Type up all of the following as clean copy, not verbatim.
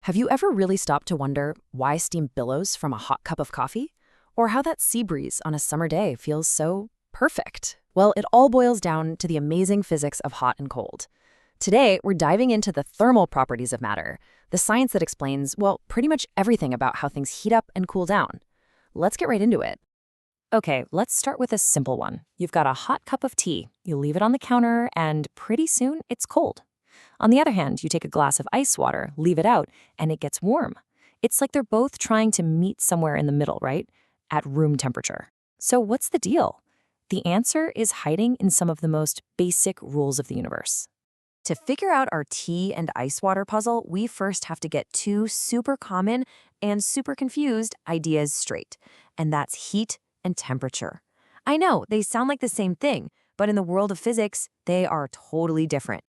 Have you ever really stopped to wonder why steam billows from a hot cup of coffee? Or how that sea breeze on a summer day feels so perfect? Well, it all boils down to the amazing physics of hot and cold. Today, we're diving into the thermal properties of matter, the science that explains, well, pretty much everything about how things heat up and cool down. Let's get right into it. Okay, let's start with a simple one. You've got a hot cup of tea. You leave it on the counter, and pretty soon it's cold. On the other hand, you take a glass of ice water, leave it out, and it gets warm. It's like they're both trying to meet somewhere in the middle, right? At room temperature. So what's the deal? The answer is hiding in some of the most basic rules of the universe. To figure out our tea and ice water puzzle, we first have to get two super common and super confused ideas straight, and that's heat and temperature. I know, they sound like the same thing, but in the world of physics, they are totally different.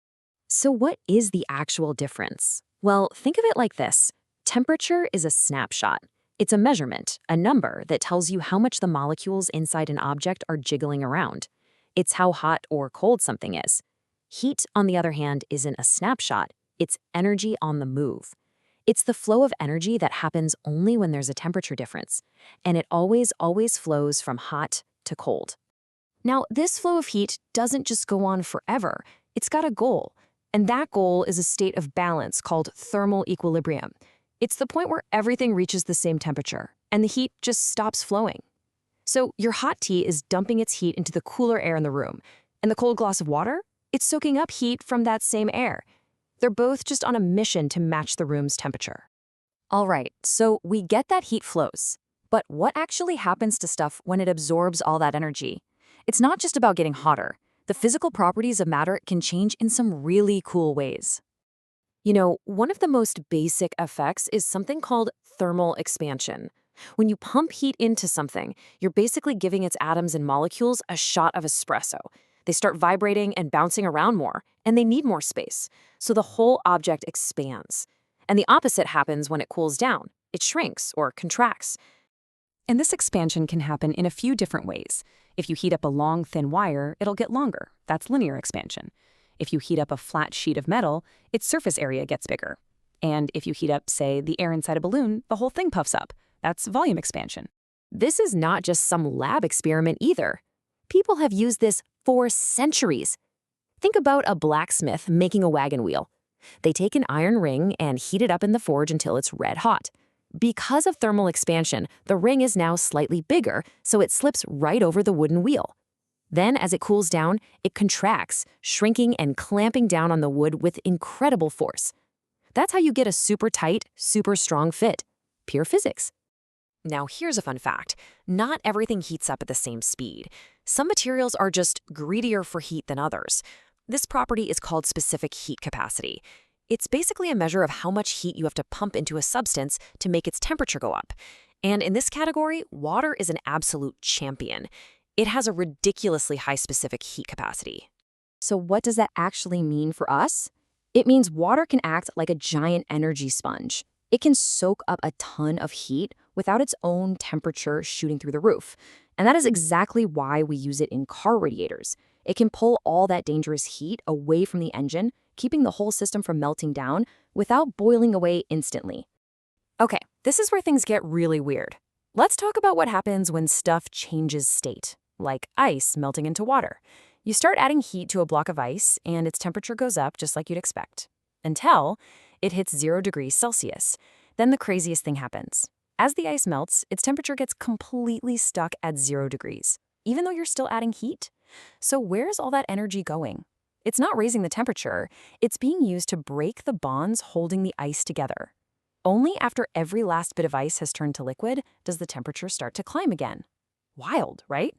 So what is the actual difference? Well, think of it like this. Temperature is a snapshot. It's a measurement, a number that tells you how much the molecules inside an object are jiggling around. It's how hot or cold something is. Heat, on the other hand, isn't a snapshot. It's energy on the move. It's the flow of energy that happens only when there's a temperature difference, and it always flows from hot to cold. Now, this flow of heat doesn't just go on forever. It's got a goal. And that goal is a state of balance called thermal equilibrium. It's the point where everything reaches the same temperature, and the heat just stops flowing. So your hot tea is dumping its heat into the cooler air in the room, and the cold glass of water, it's soaking up heat from that same air. They're both just on a mission to match the room's temperature. All right, so we get that heat flows. But what actually happens to stuff when it absorbs all that energy? It's not just about getting hotter. The physical properties of matter can change in some really cool ways. You know, one of the most basic effects is something called thermal expansion. When you pump heat into something, you're basically giving its atoms and molecules a shot of espresso. They start vibrating and bouncing around more, and they need more space. So the whole object expands. And the opposite happens when it cools down. It shrinks or contracts. And this expansion can happen in a few different ways. If you heat up a long, thin wire, it'll get longer. That's linear expansion. If you heat up a flat sheet of metal, its surface area gets bigger. And if you heat up, say, the air inside a balloon, the whole thing puffs up. That's volume expansion. This is not just some lab experiment either. People have used this for centuries. Think about a blacksmith making a wagon wheel. They take an iron ring and heat it up in the forge until it's red hot. Because of thermal expansion, the ring is now slightly bigger, so it slips right over the wooden wheel. Then, as it cools down, it contracts, shrinking and clamping down on the wood with incredible force. That's how you get a super tight, super strong fit. Pure physics. Now, here's a fun fact. Not everything heats up at the same speed. Some materials are just greedier for heat than others. This property is called specific heat capacity. It's basically a measure of how much heat you have to pump into a substance to make its temperature go up. And in this category, water is an absolute champion. It has a ridiculously high specific heat capacity. So what does that actually mean for us? It means water can act like a giant energy sponge. It can soak up a ton of heat without its own temperature shooting through the roof. And that is exactly why we use it in car radiators. It can pull all that dangerous heat away from the engine, keeping the whole system from melting down without boiling away instantly. Okay, this is where things get really weird. Let's talk about what happens when stuff changes state, like ice melting into water. You start adding heat to a block of ice, and its temperature goes up just like you'd expect, until it hits 0 degrees Celsius. Then the craziest thing happens. As the ice melts, its temperature gets completely stuck at 0 degrees, even though you're still adding heat. So where's all that energy going? It's not raising the temperature, it's being used to break the bonds holding the ice together. Only after every last bit of ice has turned to liquid does the temperature start to climb again. Wild, right?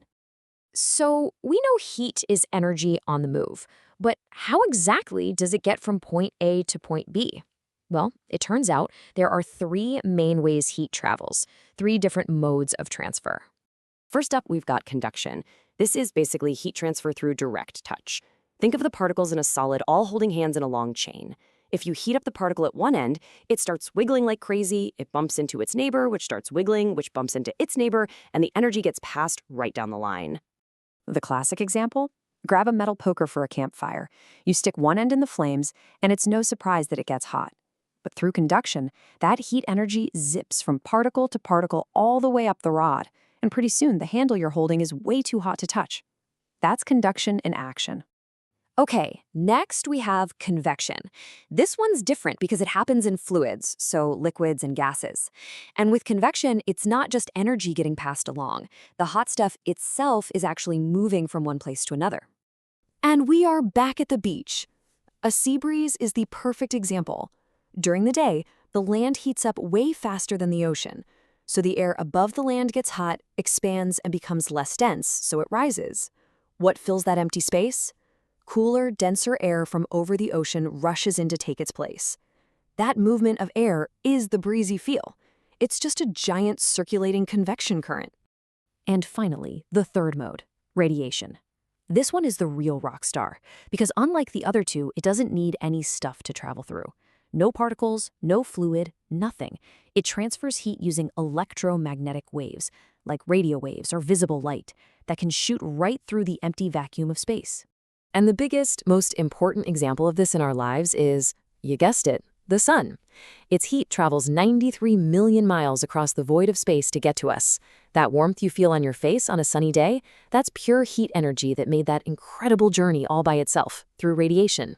So we know heat is energy on the move, but how exactly does it get from point A to point B? Well, it turns out there are 3 main ways heat travels, 3 different modes of transfer. First up, we've got conduction. This is basically heat transfer through direct touch. Think of the particles in a solid all holding hands in a long chain. If you heat up the particle at one end, it starts wiggling like crazy, it bumps into its neighbor, which starts wiggling, which bumps into its neighbor, and the energy gets passed right down the line. The classic example? Grab a metal poker for a campfire. You stick one end in the flames, and it's no surprise that it gets hot. But through conduction, that heat energy zips from particle to particle all the way up the rod, and pretty soon the handle you're holding is way too hot to touch. That's conduction in action. Okay, next we have convection. This one's different because it happens in fluids, so liquids and gases. And with convection, it's not just energy getting passed along. The hot stuff itself is actually moving from one place to another. And we are back at the beach. A sea breeze is the perfect example. During the day, the land heats up way faster than the ocean. So the air above the land gets hot, expands, and becomes less dense, so it rises. What fills that empty space? Cooler, denser air from over the ocean rushes in to take its place. That movement of air is the breezy feel. It's just a giant circulating convection current. And finally, the third mode, radiation. This one is the real rock star, because unlike the other two, it doesn't need any stuff to travel through. No particles, no fluid, nothing. It transfers heat using electromagnetic waves, like radio waves or visible light, that can shoot right through the empty vacuum of space. And the biggest, most important example of this in our lives is, you guessed it, the sun. Its heat travels 93 million miles across the void of space to get to us. That warmth you feel on your face on a sunny day, that's pure heat energy that made that incredible journey all by itself, through radiation.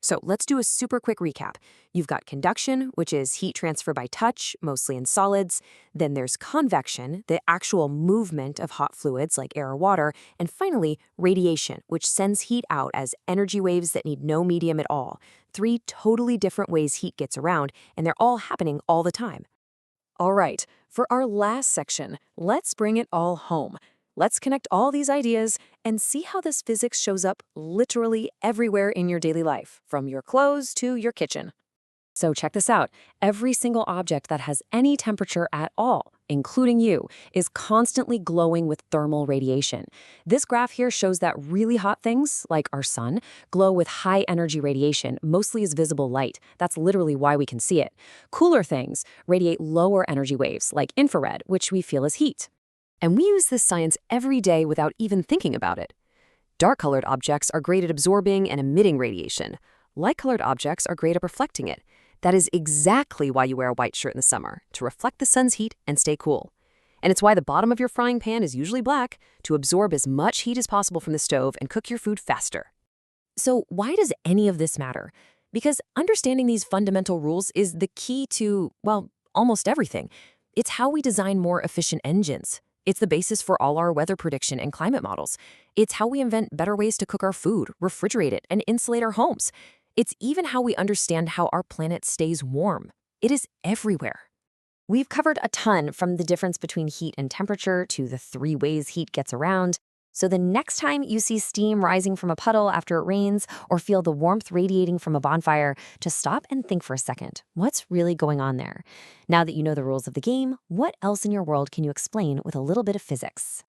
So let's do a super quick recap. You've got conduction, which is heat transfer by touch, mostly in solids. Then there's convection, the actual movement of hot fluids like air or water. And finally, radiation, which sends heat out as energy waves that need no medium at all. 3 totally different ways heat gets around, and they're all happening all the time. All right, for our last section, let's bring it all home. Let's connect all these ideas and see how this physics shows up literally everywhere in your daily life, from your clothes to your kitchen. So check this out. Every single object that has any temperature at all, including you, is constantly glowing with thermal radiation. This graph here shows that really hot things, like our sun, glow with high energy radiation, mostly as visible light. That's literally why we can see it. Cooler things radiate lower energy waves, like infrared, which we feel as heat. And we use this science every day without even thinking about it. Dark-colored objects are great at absorbing and emitting radiation. Light-colored objects are great at reflecting it. That is exactly why you wear a white shirt in the summer, to reflect the sun's heat and stay cool. And it's why the bottom of your frying pan is usually black, to absorb as much heat as possible from the stove and cook your food faster. So why does any of this matter? Because understanding these fundamental rules is the key to, well, almost everything. It's how we design more efficient engines. It's the basis for all our weather prediction and climate models. It's how we invent better ways to cook our food, refrigerate it, and insulate our homes. It's even how we understand how our planet stays warm. It is everywhere. We've covered a ton, from the difference between heat and temperature to the 3 ways heat gets around. So the next time you see steam rising from a puddle after it rains or feel the warmth radiating from a bonfire, just stop and think for a second. What's really going on there? Now that you know the rules of the game, what else in your world can you explain with a little bit of physics?